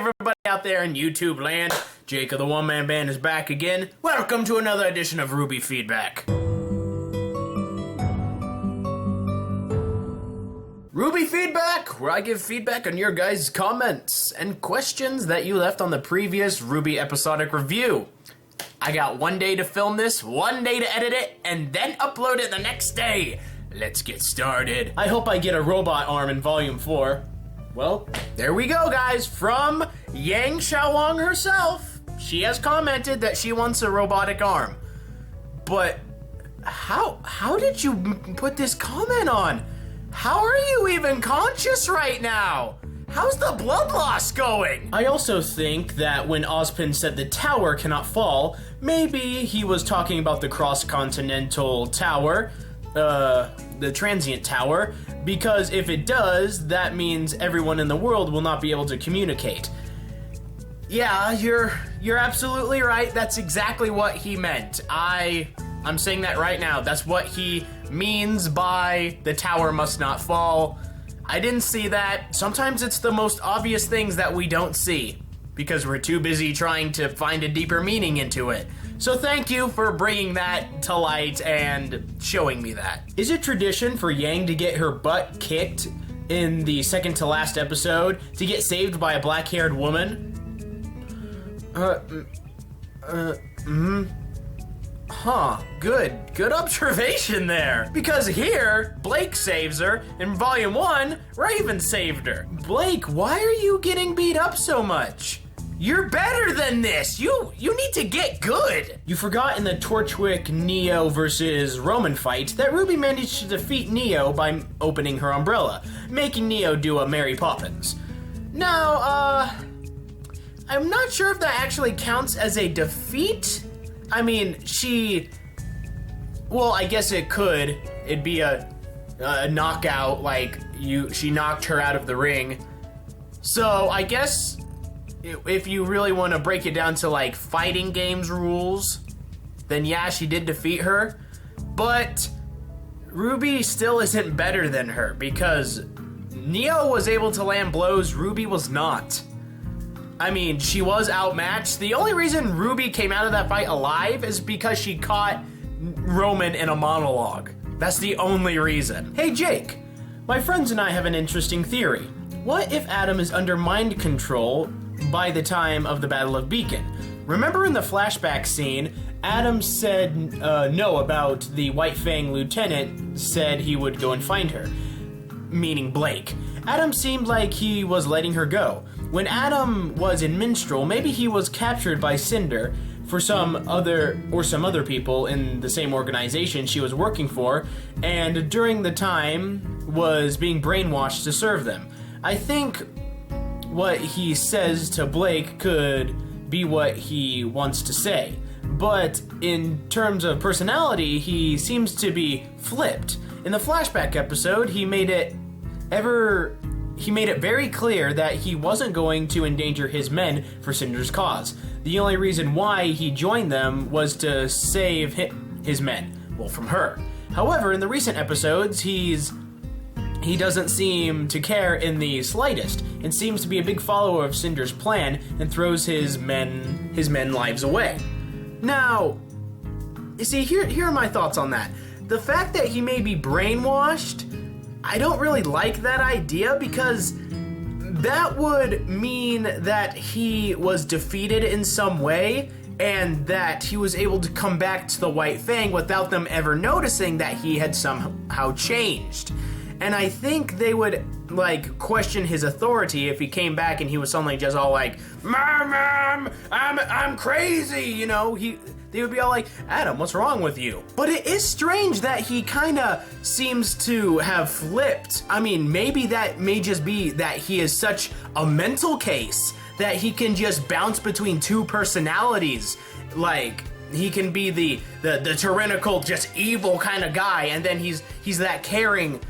everybody out there in YouTube land. Jake of the OneManBand is back again. Welcome to another edition of RWBY Feedback. RWBY Feedback, where I give feedback on your guys' comments and questions that you left on the previous RWBY episodic review. I got 1 day to film this, 1 day to edit it, and then upload it the next day. Let's get started. I hope I get a robot arm in Volume 4. Well, there we go, guys. From Yang Xiaolong herself. She has commented that she wants a robotic arm. But how did you put this comment on? How are you even conscious right now? How's the blood loss going? I also think that when Ozpin said the tower cannot fall, maybe he was talking about the cross-continental tower, the transient tower, because if it does, that means everyone in the world will not be able to communicate. Yeah, you're absolutely right. That's exactly what he meant. I'm saying that right now. That's what he means by the tower must not fall. I didn't see that. Sometimes it's the most obvious things that we don't see because we're too busy trying to find a deeper meaning into it. So thank you for bringing that to light and showing me that. Is it tradition for Yang to get her butt kicked in the second to last episode to get saved by a black-haired woman? Good observation there. Because here, Blake saves her. In Volume 1, Raven saved her. Blake, why are you getting beat up so much? You're better than this. You need to get good. You forgot in the Torchwick Neo versus Roman fight that Ruby managed to defeat Neo by opening her umbrella, making Neo do a Mary Poppins. Now, I'm not sure if that actually counts as a defeat. I mean, well, I guess it could. It'd be a knockout, like she knocked her out of the ring. So I guess if you really want to break it down to like fighting games rules, then yeah, she did defeat her. But Ruby still isn't better than her because Neo was able to land blows, Ruby was not. I mean, she was outmatched. The only reason Ruby came out of that fight alive is because she caught Roman in a monologue. That's the only reason. Hey, Jake. My friends and I have an interesting theory. What if Adam is under mind control by the time of the Battle of Beacon? Remember in the flashback scene, Adam said no about the White Fang lieutenant said he would go and find her, meaning Blake. Adam seemed like he was letting her go. When Adam was in Minstrel, maybe he was captured by Cinder for some other people in the same organization she was working for, and during the time was being brainwashed to serve them. I think what he says to Blake could be what he wants to say, but in terms of personality, he seems to be flipped. In the flashback episode, he made it very clear that he wasn't going to endanger his men for Cinder's cause. The only reason why he joined them was to save his men, well, from her. However, in the recent episodes, he doesn't seem to care in the slightest, and seems to be a big follower of Cinder's plan and throws his men lives away. Now, you see, here are my thoughts on that. The fact that he may be brainwashed, I don't really like that idea because that would mean that he was defeated in some way and that he was able to come back to the White Fang without them ever noticing that he had somehow changed. And I think they would, like, question his authority if he came back and he was suddenly just all like, Mom, I'm crazy, you know? They would be all like, Adam, what's wrong with you? But it is strange that he kind of seems to have flipped. I mean, maybe that may just be that he is such a mental case that he can just bounce between two personalities. Like, he can be the tyrannical, just evil kind of guy, and then he's that caring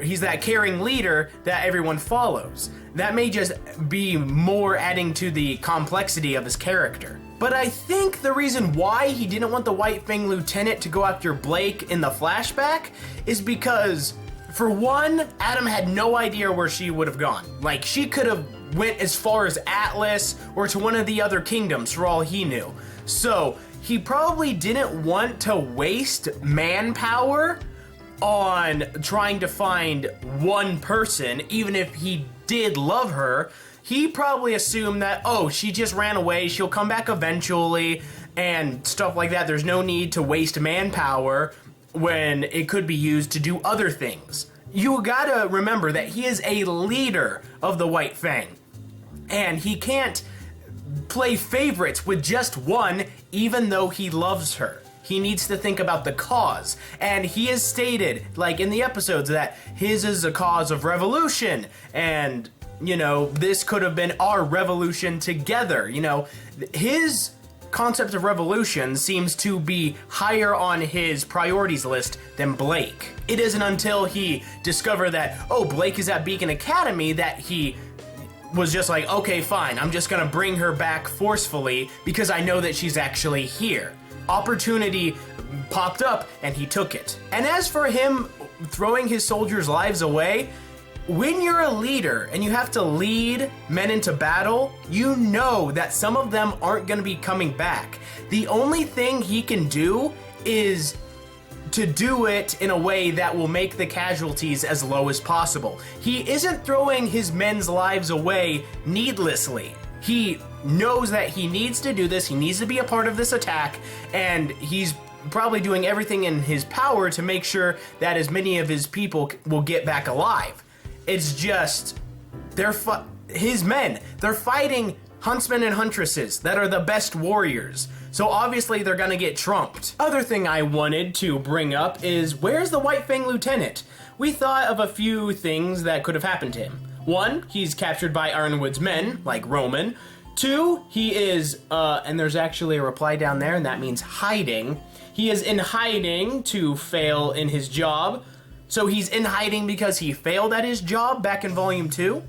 he's that caring leader that everyone follows. That may just be more adding to the complexity of his character. But I think the reason why he didn't want the White Fang lieutenant to go after Blake in the flashback is because For one, Adam had no idea where she would have gone. Like, she could have went as far as Atlas or to one of the other kingdoms for all he knew. So he probably didn't want to waste manpower on trying to find one person, even if he did love her. He probably assumed that, oh, she just ran away, she'll come back eventually, and stuff like that. There's no need to waste manpower when it could be used to do other things. You gotta remember that he is a leader of the White Fang, and he can't play favorites with just one, even though he loves her. He needs to think about the cause, and he has stated, like in the episodes, that his is a cause of revolution, and, you know, this could have been our revolution together. You know, his concept of revolution seems to be higher on his priorities list than Blake. It isn't until he discovered that, oh, Blake is at Beacon Academy, that he was just like, okay, fine, I'm just gonna bring her back forcefully because I know that she's actually here. Opportunity popped up and he took it. And as for him throwing his soldiers' lives away, when you're a leader and you have to lead men into battle, you know that some of them aren't going to be coming back. The only thing he can do is to do it in a way that will make the casualties as low as possible. He isn't throwing his men's lives away needlessly. He knows that he needs to do this, he needs to be a part of this attack, and he's probably doing everything in his power to make sure that as many of his people will get back alive. It's just, his men, they're fighting huntsmen and huntresses that are the best warriors. So obviously they're gonna get trumped. Other thing I wanted to bring up is, where's the White Fang Lieutenant? We thought of a few things that could have happened to him. One, he's captured by Ironwood's men, like Roman. Two, he is, and there's actually a reply down there, and that means hiding. He is in hiding to fail in his job. So he's in hiding because he failed at his job back in Volume 2.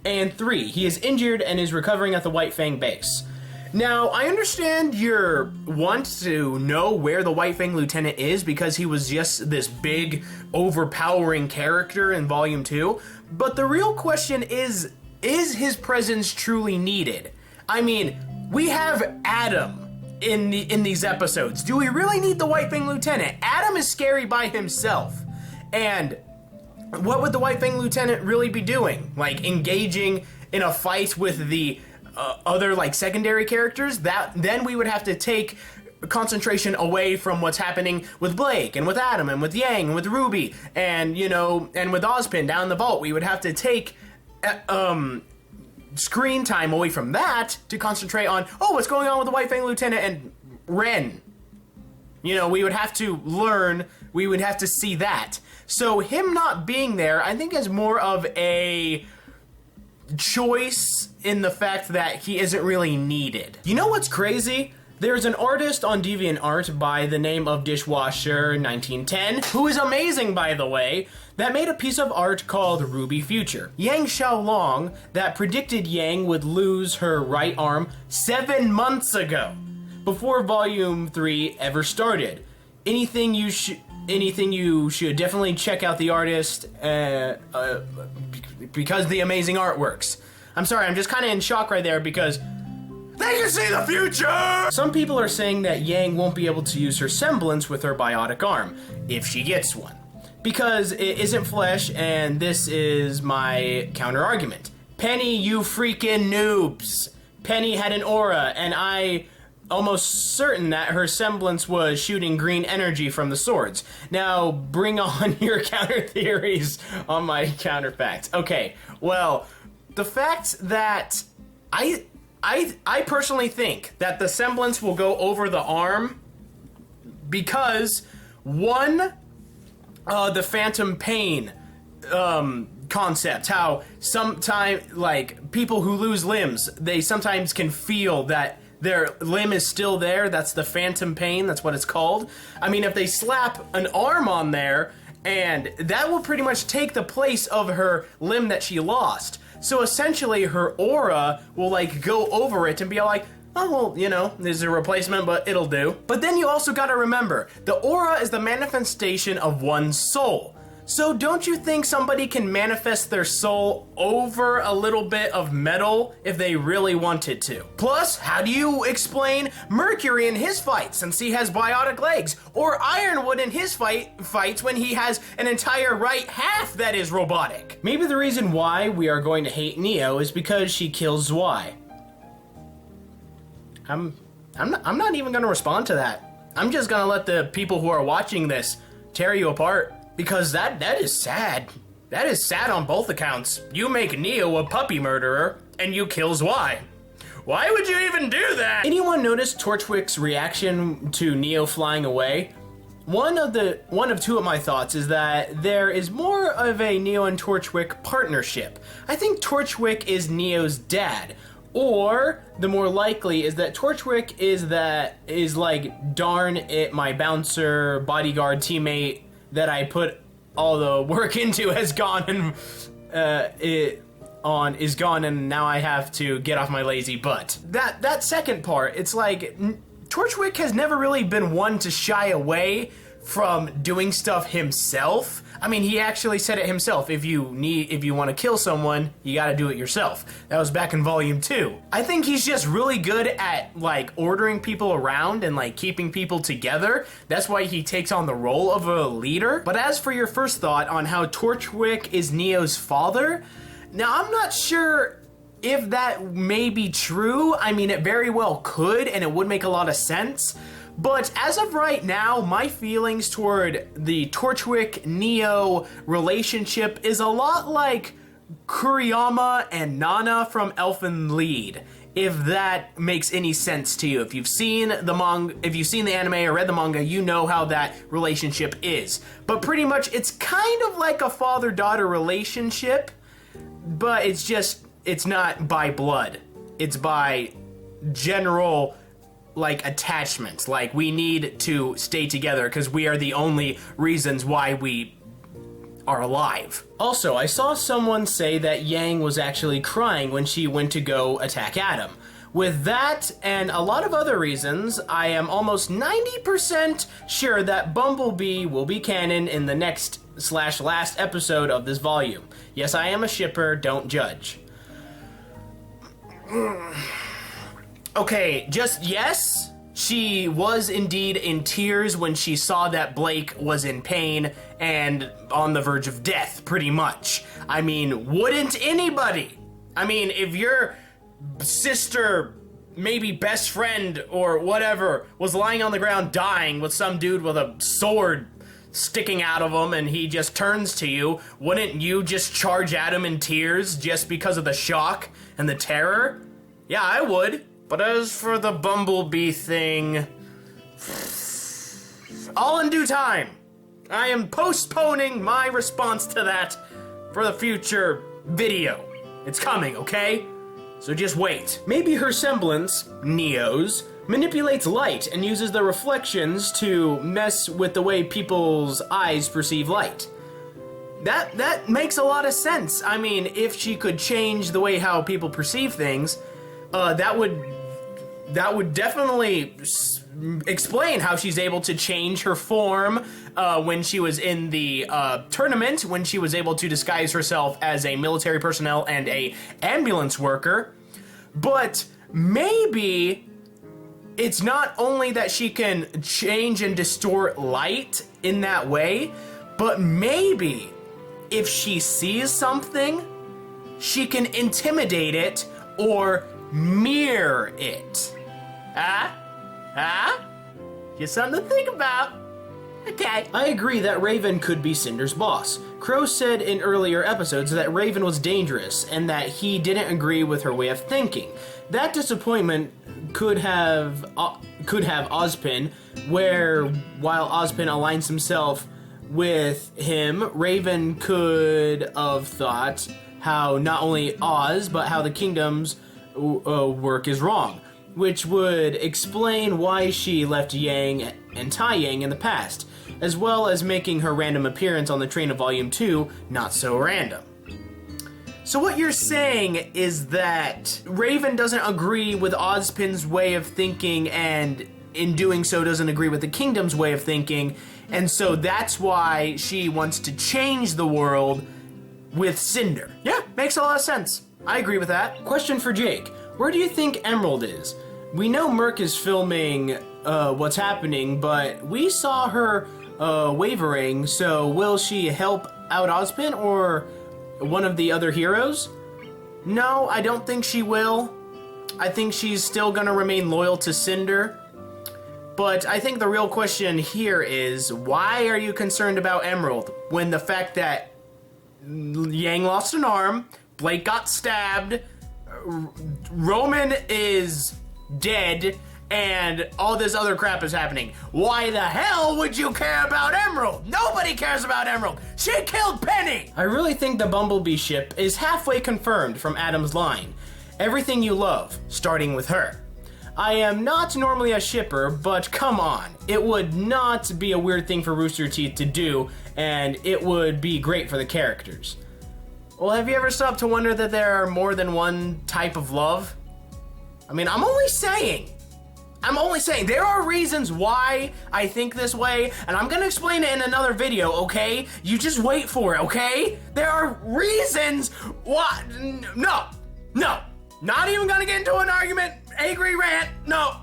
And 3, he is injured and is recovering at the White Fang base. Now, I understand your want to know where the White Fang Lieutenant is because he was just this big, overpowering character in Volume 2. But the real question is his presence truly needed? I mean, we have Adam in these episodes. Do we really need the White Fang Lieutenant? Adam is scary by himself. And what would the White Fang Lieutenant really be doing? Like, engaging in a fight with the other, like, secondary characters? Then we would have to take concentration away from what's happening with Blake, and with Adam, and with Yang, and with RWBY, and, you know, and with Ozpin down in the vault. We would have to take screen time away from that to concentrate on, oh, what's going on with the White Fang Lieutenant and Ren? You know, we would have to learn, we would have to see that. So him not being there, I think, is more of a choice in the fact that he isn't really needed. You know what's crazy? There's an artist on DeviantArt by the name of Dishwasher1910, who is amazing, by the way, that made a piece of art called RWBY Future. Yang Xiaolong, that predicted Yang would lose her right arm 7 months ago, before Volume 3 ever started. Anything you should definitely check out the artist because the amazing artworks. I'm sorry, I'm just kind of in shock right there because they can see the future! Some people are saying that Yang won't be able to use her semblance with her biotic arm, if she gets one, because it isn't flesh, and this is my counter-argument. Penny, you freaking noobs! Penny had an aura, and I almost certain that her semblance was shooting green energy from the swords. Now, bring on your counter theories on my counter facts. Okay, well, the fact that I personally think that the semblance will go over the arm because, one, the phantom pain concept, how sometimes, like, people who lose limbs, they sometimes can feel that their limb is still there. That's the phantom pain. That's what it's called. I mean, if they slap an arm on there, and that will pretty much take the place of her limb that she lost. So essentially, her aura will, like, go over it and be like, oh, well, you know, there's a replacement, but it'll do. But then you also gotta remember, the aura is the manifestation of one's soul. So don't you think somebody can manifest their soul over a little bit of metal if they really wanted to? Plus, how do you explain Mercury in his fight since he has biotic legs? Or Ironwood in his fights when he has an entire right half that is robotic? Maybe the reason why we are going to hate Neo is because she kills Zwei. I'm not even gonna respond to that. I'm just gonna let the people who are watching this tear you apart. Because that is sad. That is sad on both accounts. You make Neo a puppy murderer, and you kill Zwei. Why would you even do that? Anyone notice Torchwick's reaction to Neo flying away? One of two of my thoughts is that there is more of a Neo and Torchwick partnership. I think Torchwick is Neo's dad. Or the more likely is that Torchwick is like, darn it, my bouncer bodyguard teammate that I put all the work into is gone and now I have to get off my lazy butt. That second part, it's like Torchwick has never really been one to shy away from doing stuff himself. I mean, he actually said it himself. If you want to kill someone, you got to do it yourself. That was back in Volume 2. I think he's just really good at like ordering people around and like keeping people together. That's why he takes on the role of a leader. But as for your first thought on how Torchwick is Neo's father, now I'm not sure if that may be true. I mean, it very well could, and it would make a lot of sense. But as of right now, my feelings toward the Torchwick-Neo relationship is a lot like Kuriyama and Nana from Elfen Lied, if that makes any sense to you. If you've seen the anime or read the manga, you know how that relationship is. But pretty much, it's kind of like a father-daughter relationship, but it's not by blood. It's by general like attachments, like we need to stay together because we are the only reasons why we are alive. Also, I saw someone say that Yang was actually crying when she went to go attack Adam. With that and a lot of other reasons, I am almost 90% sure that Bumblebee will be canon in the next / last episode of this volume. Yes, I am a shipper, don't judge. Okay, just yes, she was indeed in tears when she saw that Blake was in pain and on the verge of death, pretty much. I mean, wouldn't anybody? I mean, if your sister, maybe best friend or whatever, was lying on the ground dying with some dude with a sword sticking out of him and he just turns to you, wouldn't you just charge at him in tears just because of the shock and the terror? Yeah, I would. But as for the Bumblebee thing, all in due time. I am postponing my response to that for the future video. It's coming, okay? So just wait. Maybe her semblance, Neo's, manipulates light and uses the reflections to mess with the way people's eyes perceive light. That makes a lot of sense. I mean, if she could change the way how people perceive things, that would definitely explain how she's able to change her form when she was in the tournament, when she was able to disguise herself as a military personnel and a ambulance worker. But maybe it's not only that she can change and distort light in that way, but maybe if she sees something, she can intimidate it or mirror it. Just something to think about. Okay. I agree that Raven could be Cinder's boss. Crow said in earlier episodes that Raven was dangerous and that he didn't agree with her way of thinking. That disappointment could have Ozpin, where while Ozpin aligns himself with him, Raven could have thought how not only Oz, but how the kingdom's work is wrong, which would explain why she left Yang and Tai Yang in the past, as well as making her random appearance on the train of Volume 2 not so random. So what you're saying is that Raven doesn't agree with Ozpin's way of thinking, and in doing so doesn't agree with the kingdom's way of thinking, And so that's why she wants to change the world with Cinder. Yeah, makes a lot of sense. I agree with that. Question for Jake. Where do you think Emerald is? We know Merc is filming what's happening, but we saw her wavering, so will she help out Ozpin or one of the other heroes? No, I don't think she will. I think she's still gonna remain loyal to Cinder. But I think the real question here is, why are you concerned about Emerald when the fact that Yang lost an arm, Blake got stabbed, Roman is dead, and all this other crap is happening? Why the hell would you care about Emerald? Nobody cares about Emerald. She killed Penny. I really think the Bumblebee ship is halfway confirmed from Adam's line. Everything you love, starting with her. I am not normally a shipper, but come on. It would not be a weird thing for Rooster Teeth to do, and it would be great for the characters. Well, have you ever stopped to wonder that there are more than one type of love? I mean, I'm only saying. There are reasons why I think this way, and I'm gonna explain it in another video, okay? You just wait for it, okay? There are reasons why. No. Not even gonna get into an argument, angry rant. No.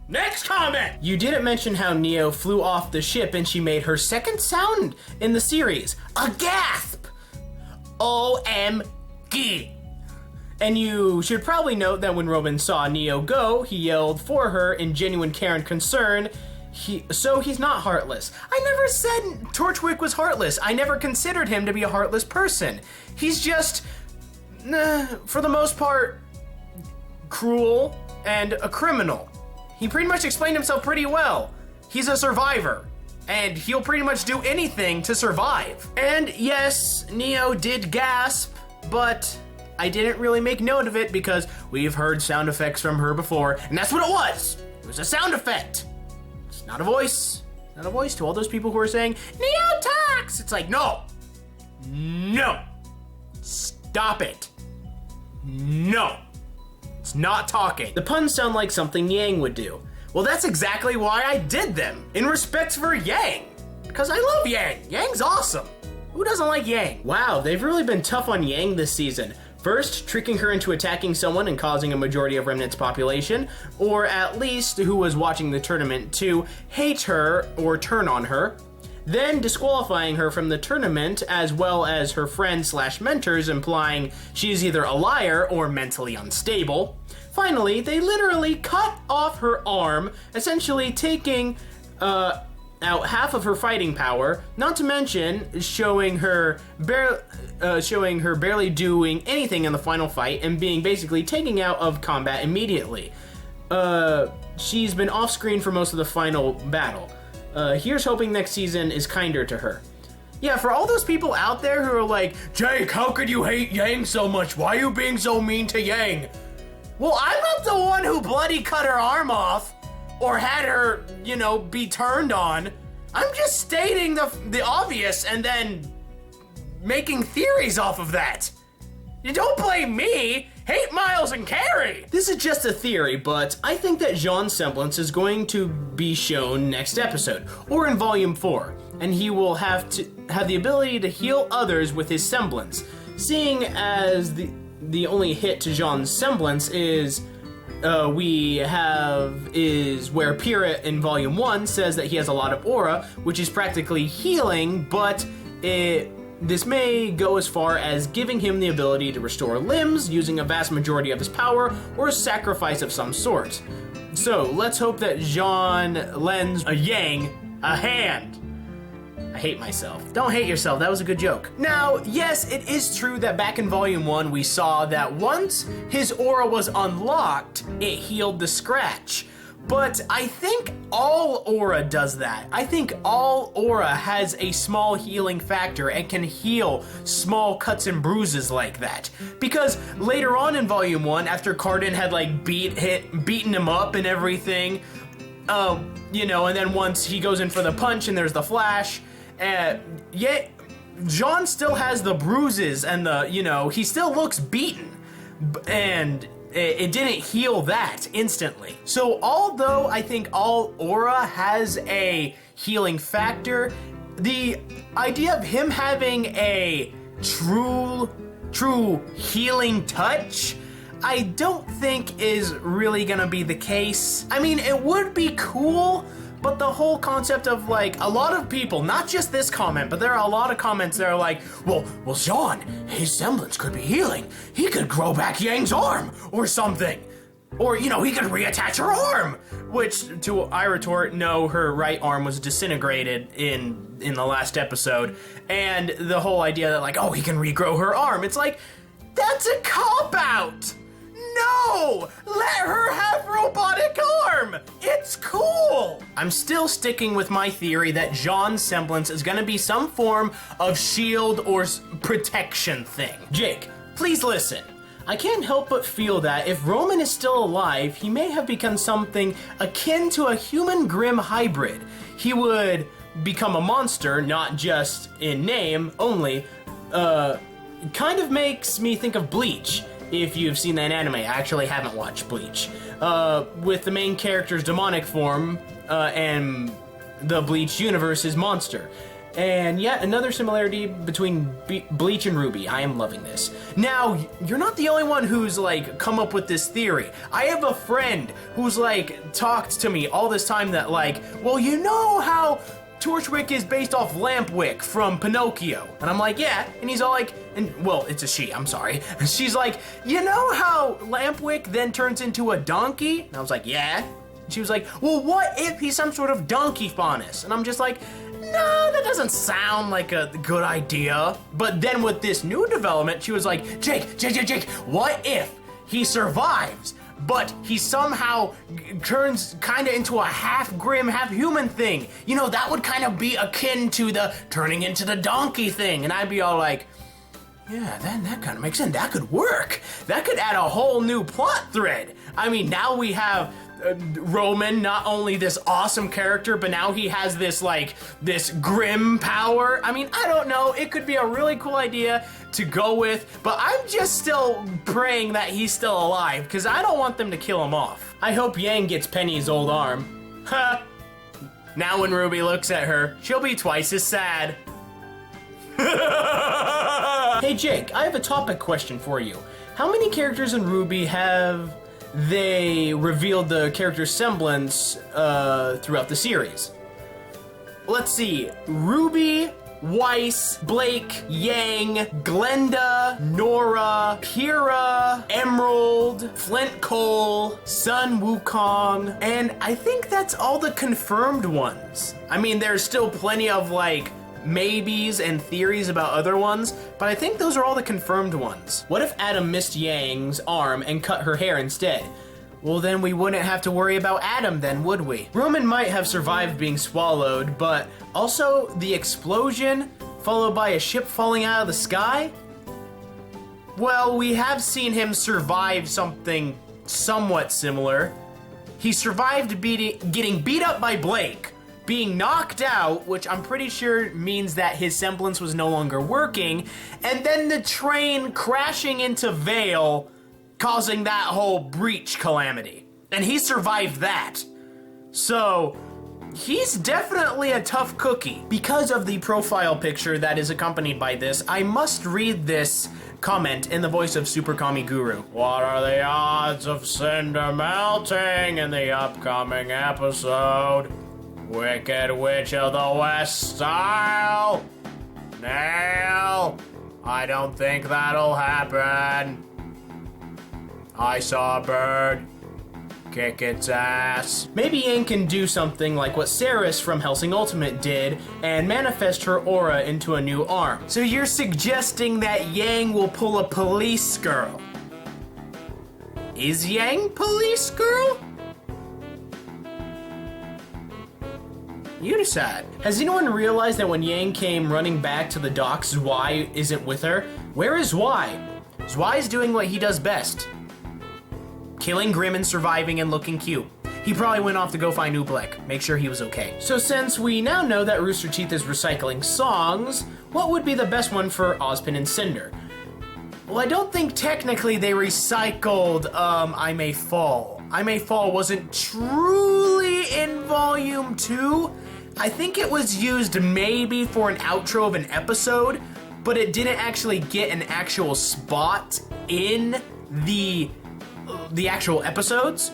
Next comment! You didn't mention how Neo flew off the ship and she made her second sound in the series. A gasp! OMG! And you should probably note that when Roman saw Neo go, he yelled for her in genuine care and concern. So he's not heartless. I never said Torchwick was heartless. I never considered him to be a heartless person. He's just, for the most part, cruel and a criminal. He pretty much explained himself pretty well. He's a survivor, and he'll pretty much do anything to survive. And yes, Neo did gasp, but I didn't really make note of it because we've heard sound effects from her before, and that's what it was. It was a sound effect. It's not a voice. Not a voice to all those people who are saying, Neo talks! It's like, no. Stop it. No. It's not talking. The puns sound like something Yang would do. Well, that's exactly why I did them, in respect for Yang. Because I love Yang. Yang's awesome. Who doesn't like Yang? Wow, they've really been tough on Yang this season. First, tricking her into attacking someone and causing a majority of Remnant's population, or at least who was watching the tournament, to hate her or turn on her. Then disqualifying her from the tournament, as well as her friends/mentors, implying she is either a liar or mentally unstable. Finally, they literally cut off her arm, essentially taking out half of her fighting power, not to mention showing her barely doing anything in the final fight and being basically taken out of combat immediately. She's been off screen for most of the final battle. Here's hoping next season is kinder to her. Yeah, for all those people out there who are like, Jake, how could you hate Yang so much? Why are you being so mean to Yang? Well, I'm not the one who bloody cut her arm off or had her, be turned on. I'm just stating the obvious and then making theories off of that. You don't blame me. Hate Miles and Carrie. This is just a theory, but I think that Jean's semblance is going to be shown next episode, or in Volume 4, and he will have the ability to heal others with his semblance, seeing as the only hit to Jean's semblance is where Pyrrha in Volume 1 says that he has a lot of aura, which is practically healing, but this may go as far as giving him the ability to restore limbs using a vast majority of his power or a sacrifice of some sort. So let's hope that Jean lends a Yang a hand. I hate myself. Don't hate yourself, that was a good joke. Now, yes, it is true that back in Volume 1 we saw that once his aura was unlocked, it healed the scratch. But I think all aura does that. I think all aura has a small healing factor and can heal small cuts and bruises like that. Because later on in Volume 1, after Cardin had beaten him up and everything, and then once he goes in for the punch and there's the flash, yet Jean still has the bruises and he still looks beaten. And it didn't heal that instantly. So although I think all aura has a healing factor. The idea of him having a true healing touch, I don't think is really gonna be the case. I mean, it would be cool, but the whole concept of like, a lot of people, not just this comment, but there are a lot of comments that are like, well, Jean, his semblance could be healing. He could grow back Yang's arm or something. Or, you know, he could reattach her arm. Which, I retort, no, her right arm was disintegrated in the last episode. And the whole idea that like, oh, he can regrow her arm. It's like, that's a cop-out. No! Let her have robotic arm! It's cool! I'm still sticking with my theory that Jean's semblance is gonna be some form of shield or protection thing. Jake, please listen. I can't help but feel that if Roman is still alive, he may have become something akin to a human-Grimm hybrid. He would become a monster, not just in name only. Kind of makes me think of Bleach. If you've seen that anime, I actually haven't watched Bleach. With the main character's demonic form, and the Bleach universe is monster. And yet another similarity between Bleach and RWBY. I am loving this. Now, you're not the only one who's like come up with this theory. I have a friend who's like talked to me all this time that like, well, you know how Torchwick is based off Lampwick from Pinocchio. And I'm like, yeah. And he's all like, well, it's a she, I'm sorry. And she's like, you know how Lampwick then turns into a donkey? And I was like, yeah. And she was like, well, what if he's some sort of donkey faunus? And I'm just like, no, that doesn't sound like a good idea. But then with this new development, she was like, Jake, what if he survives, but he somehow turns kind of into a half Grimm, half human thing? You know, that would kind of be akin to the turning into the donkey thing. And I'd be all like, yeah, that kind of makes sense. That could work. That could add a whole new plot thread. I mean, now we have Roman, not only this awesome character, but now he has this like this Grimm power. I mean, I don't know, it could be a really cool idea to go with, but I'm just still praying that he's still alive because I don't want them to kill him off. I hope Yang gets Penny's old arm. Ha! Now when RWBY looks at her, she'll be twice as sad. Hey Jake, I have a topic question for you. How many characters in RWBY have they revealed the character's semblance throughout the series? Let's see. RWBY, Weiss, Blake, Yang, Glenda, Nora, Kira, Emerald, Flint Cole, Sun Wukong, and I think that's all the confirmed ones. I mean, there's still plenty of like maybes and theories about other ones, but I think those are all the confirmed ones. What if Adam missed Yang's arm and cut her hair instead? Well, then we wouldn't have to worry about Adam then, would we? Roman might have survived being swallowed, but also the explosion followed by a ship falling out of the sky? Well, we have seen him survive something somewhat similar. He survived getting beat up by Blake, being knocked out, which I'm pretty sure means that his semblance was no longer working, and then the train crashing into Vale, causing that whole breach calamity. And he survived that. So, he's definitely a tough cookie. Because of the profile picture that is accompanied by this, I must read this comment in the voice of Super Kami Guru. What are the odds of Cinder melting in the upcoming episode? Wicked Witch of the West style? Nail? I don't think that'll happen. I saw a bird. Kick its ass. Maybe Yang can do something like what Ceres from Hellsing Ultimate did and manifest her aura into a new arm. So you're suggesting that Yang will pull a police girl? Is Yang police girl? You decide. Has anyone realized that when Yang came running back to the docks, Zwei isn't with her? Where is Zwei? Zwei's doing what he does best. Killing Grimm and surviving and looking cute. He probably went off to go find Oobleck, make sure he was okay. So since we now know that Rooster Teeth is recycling songs, what would be the best one for Ozpin and Cinder? Well, I don't think technically they recycled I May Fall. I May Fall wasn't truly in Volume 2. I think it was used maybe for an outro of an episode, but it didn't actually get an actual spot in the actual episodes.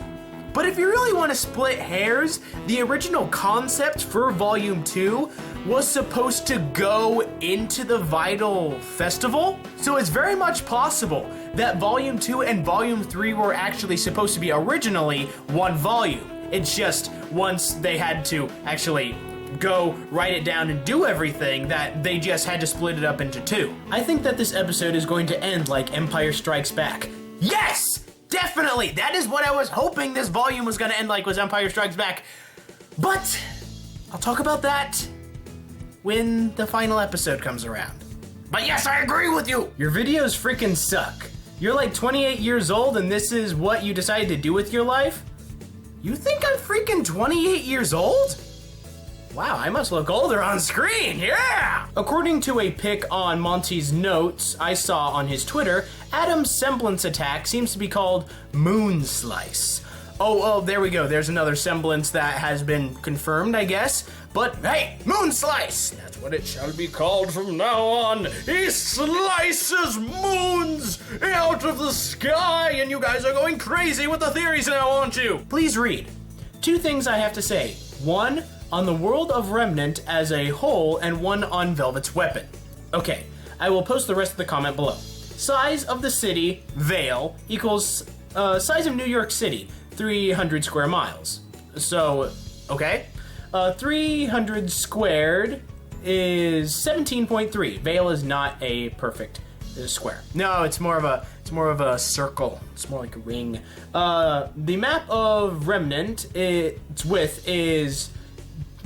But if you really want to split hairs, the original concept for Volume 2 was supposed to go into the Vital Festival. So it's very much possible that Volume 2 and Volume 3 were actually supposed to be originally one volume. It's just once they had to actually go write it down and do everything that they just had to split it up into two. I think that this episode is going to end like Empire Strikes Back. Yes! Definitely! That is what I was hoping this volume was going to end like, was Empire Strikes Back. But I'll talk about that when the final episode comes around. But yes, I agree with you! Your videos freaking suck. You're like 28 years old and this is what you decided to do with your life? You think I'm freaking 28 years old? Wow, I must look older on screen, yeah! According to a pic on Monty's notes I saw on his Twitter, Adam's semblance attack seems to be called Moon Slice. Oh, there we go. There's another semblance that has been confirmed, I guess. But hey, Moon Slice! That's what it shall be called from now on. He slices moons out of the sky, and you guys are going crazy with the theories now, aren't you? Please read. 2 things I have to say. 1, on the world of Remnant as a whole, and 1 on Velvet's weapon. Okay, I will post the rest of the comment below. Size of the city, Vale, equals size of New York City, 300 square miles. So, okay. 300 squared is 17.3. Vale is not a perfect square. No, it's more of a circle. It's more like a ring. The map of Remnant, its width is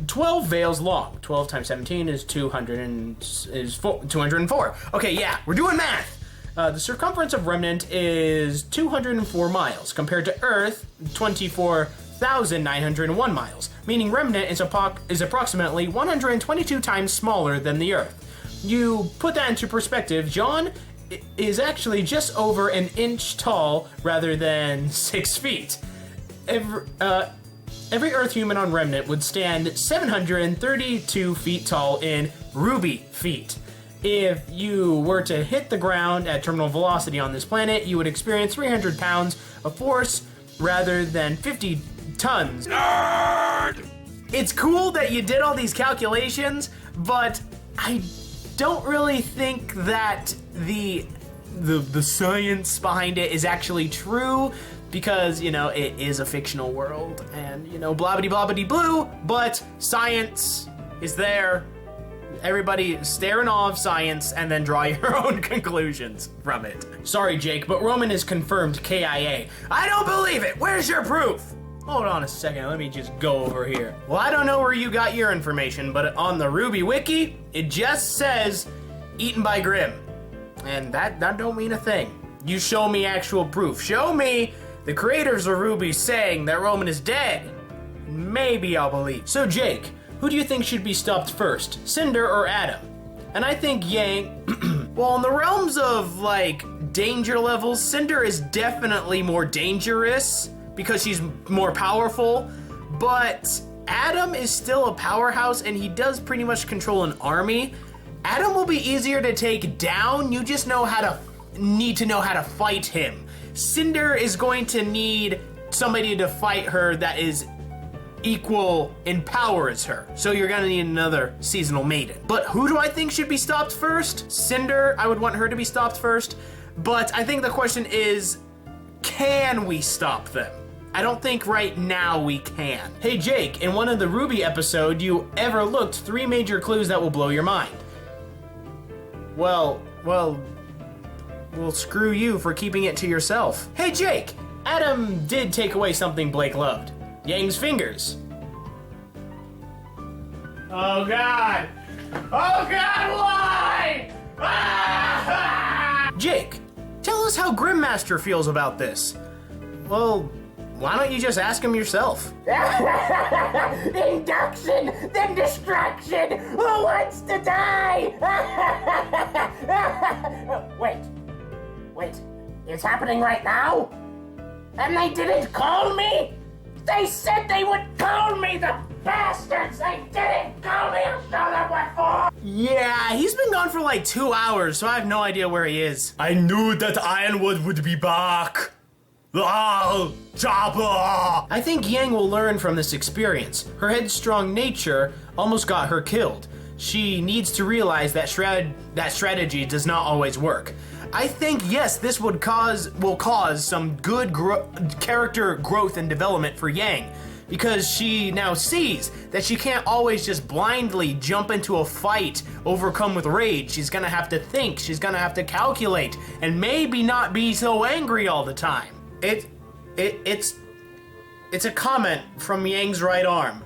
12 Vales long. 12 times 17 is 204. Okay, yeah, we're doing math. The circumference of Remnant is 204 miles, compared to Earth, 24,901 miles, meaning Remnant is approximately 122 times smaller than the Earth. You put that into perspective, John is actually just over an inch tall rather than 6 feet. Every Earth human on Remnant would stand 732 feet tall in RWBY feet. If you were to hit the ground at terminal velocity on this planet, you would experience 300 pounds of force rather than 50 tons. Nerd! It's cool that you did all these calculations, but I don't really think that the science behind it is actually true, because, you know, it is a fictional world and, you know, blobbity blobbity blue, but science is there. Everybody stare in awe of science and then draw your own conclusions from it. Sorry, Jake, but Roman is confirmed KIA. I don't believe it. Where's your proof? Hold on a second. Let me just go over here. Well, I don't know where you got your information, but on the RWBY wiki, it just says eaten by Grimm. And that don't mean a thing. You show me actual proof. Show me the creators of RWBY saying that Roman is dead. Maybe I'll believe. So, Jake, who do you think should be stopped first, Cinder or Adam? And I think Yang... Well, in the realms of, like, danger levels, Cinder is definitely more dangerous because she's more powerful, but Adam is still a powerhouse and he does pretty much control an army. Adam will be easier to take down, you just need to know how to fight him. Cinder is going to need somebody to fight her that is equal in power as her. So you're gonna need another seasonal maiden. But who do I think should be stopped first? Cinder, I would want her to be stopped first. But I think the question is, can we stop them? I don't think right now we can. Hey Jake, in one of the RWBY episode, you overlooked 3 major clues that will blow your mind. Well, screw you for keeping it to yourself. Hey Jake, Adam did take away something Blake loved. Yang's fingers. Oh God! Oh God, why? Ah! Jake, tell us how Grimmaster feels about this. Well, why don't you just ask him yourself? Induction, then distraction. Who wants to die? Wait, it's happening right now? And they didn't call me? They said they would call me, the bastards! They didn't call me! I'm gonna what for? Yeah, he's been gone for like 2 hours, so I have no idea where he is. I knew that Ironwood would be back. I think Yang will learn from this experience. Her headstrong nature almost got her killed. She needs to realize that strategy does not always work. I think, yes, this will cause some good character growth and development for Yang, because she now sees that she can't always just blindly jump into a fight overcome with rage. She's gonna have to think, she's gonna have to calculate, and maybe not be so angry all the time. It's a comment from Yang's right arm.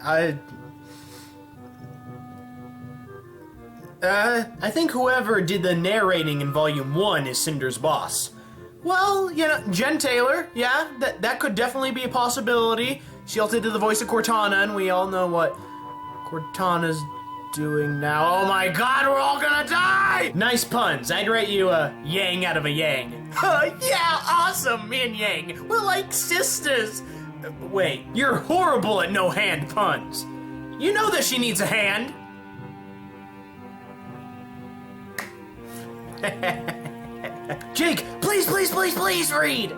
I think whoever did the narrating in Volume 1 is Cinder's boss. Well, you know, Jen Taylor, yeah, that could definitely be a possibility. She also did the voice of Cortana, and we all know what Cortana's doing now. Oh my god, we're all gonna die! Nice puns. I'd rate you a Yang out of a Yang. Yeah, awesome, me and Yang. We're like sisters. Wait, you're horrible at no-hand puns. You know that she needs a hand. Jake, please read!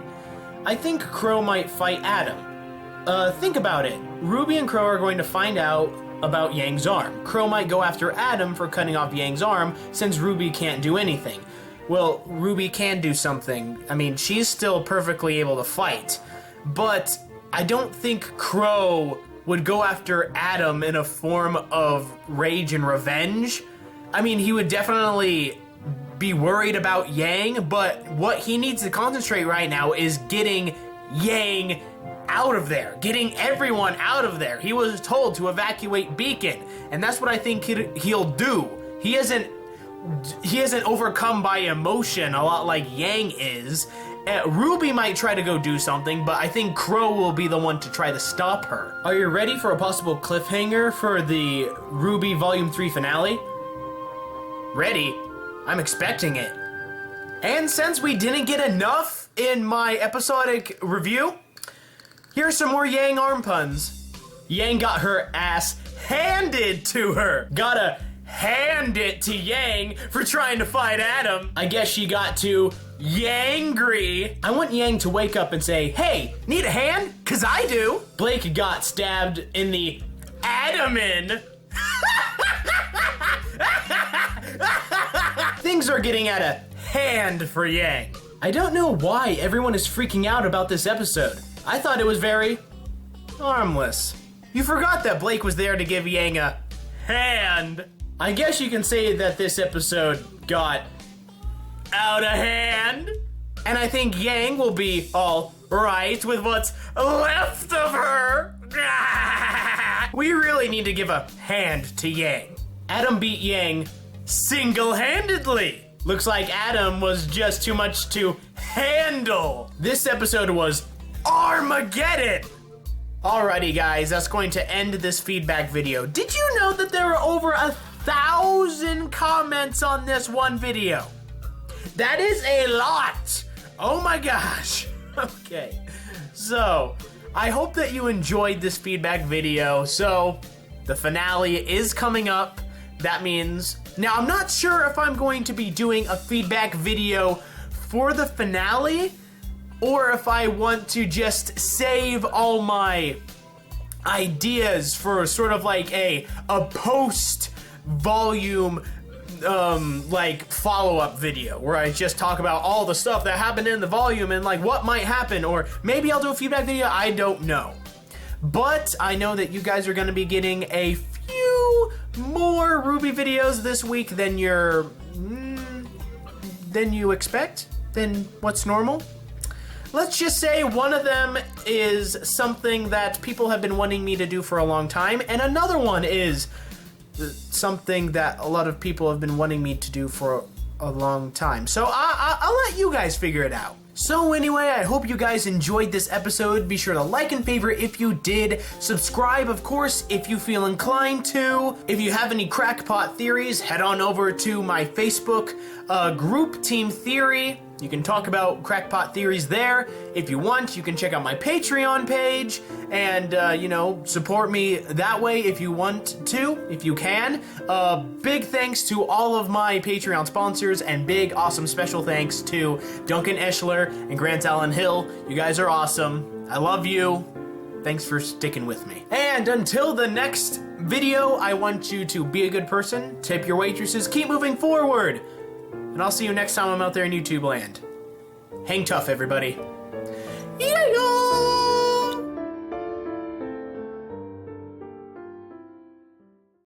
I think Crow might fight Adam. Think about it. Ruby and Crow are going to find out about Yang's arm. Crow might go after Adam for cutting off Yang's arm, since Ruby can't do anything. Well, Ruby can do something. I mean, she's still perfectly able to fight. But I don't think Crow would go after Adam in a form of rage and revenge. I mean, he would definitely be worried about Yang, but what he needs to concentrate right now is getting Yang out of there, getting everyone out of there. He was told to evacuate Beacon, and that's what I think he'll do. He isn't overcome by emotion a lot like Yang is. Ruby might try to go do something, but I think Crow will be the one to try to stop her. Are you ready for a possible cliffhanger for the RWBY Volume 3 finale? Ready? I'm expecting it. And since we didn't get enough in my episodic review, here's some more Yang arm puns. Yang got her ass handed to her. Gotta hand it to Yang for trying to fight Adam. I guess she got too Yangry. I want Yang to wake up and say, hey, need a hand? Cause I do. Blake got stabbed in the Adamin. Things are getting out of hand for Yang. I don't know why everyone is freaking out about this episode. I thought it was very harmless. You forgot that Blake was there to give Yang a hand. I guess you can say that this episode got out of hand. And I think Yang will be all right with what's left of her. We really need to give a hand to Yang. Adam beat Yang single-handedly. Looks like Adam was just too much to handle. This episode was Armageddon. Alrighty guys, that's going to end this feedback video. Did you know that there were over 1,000 comments on this one video? That is a lot. Oh my gosh. Okay, so I hope that you enjoyed this feedback video. So the finale is coming up. That means, now I'm not sure if I'm going to be doing a feedback video for the finale or if I want to just save all my ideas for sort of like a post volume like follow-up video where I just talk about all the stuff that happened in the volume and like what might happen, or maybe I'll do a feedback video. I don't know, but I know that you guys are going to be getting a few more RWBY videos this week than you expect, than what's normal. Let's just say one of them is something that people have been wanting me to do for a long time, and another one is something that a lot of people have been wanting me to do for a long time. So I'll let you guys figure it out. So anyway, I hope you guys enjoyed this episode. Be sure to like and favorite if you did. Subscribe, of course, if you feel inclined to. If you have any crackpot theories, head on over to my Facebook group, Team Theory. You can talk about crackpot theories there. If you want, you can check out my Patreon page and, support me that way if you want to, if you can. Big thanks to all of my Patreon sponsors, and big, awesome special thanks to Duncan Eschler and Grant Allen Hill. You guys are awesome. I love you. Thanks for sticking with me. And until the next video, I want you to be a good person, tip your waitresses, keep moving forward. And I'll see you next time I'm out there in YouTube land. Hang tough, everybody.